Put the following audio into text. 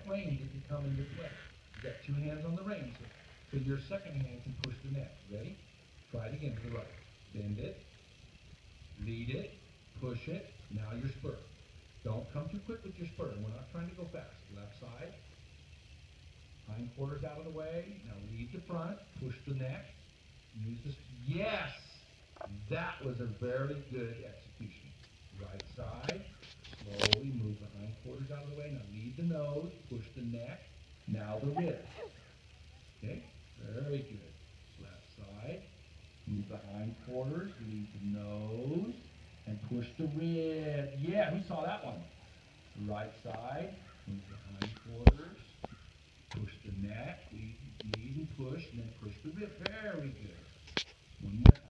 plane get to come in this way. You got two hands on the reins, so your second hand can push the neck. Ready? Try it again to the right. Bend it, lead it, push it. Now your spur. Don't come too quick with your spur. We're not trying to go fast. Left side. Hindquarters out of the way. Now lead the front. Push the neck. Use this. Yes! That was a very good execution. Right side. Slowly move the hindquarters out of the way. Now lead the nose. Push the neck. Now the ribs. Okay? Very good. Left side. Move the hindquarters. Lead the nose. And push the rib. Yeah, who saw that one? Right side. Move the hindquarters. Push the neck. Lead and push. And then push the rib. Very good. One more time.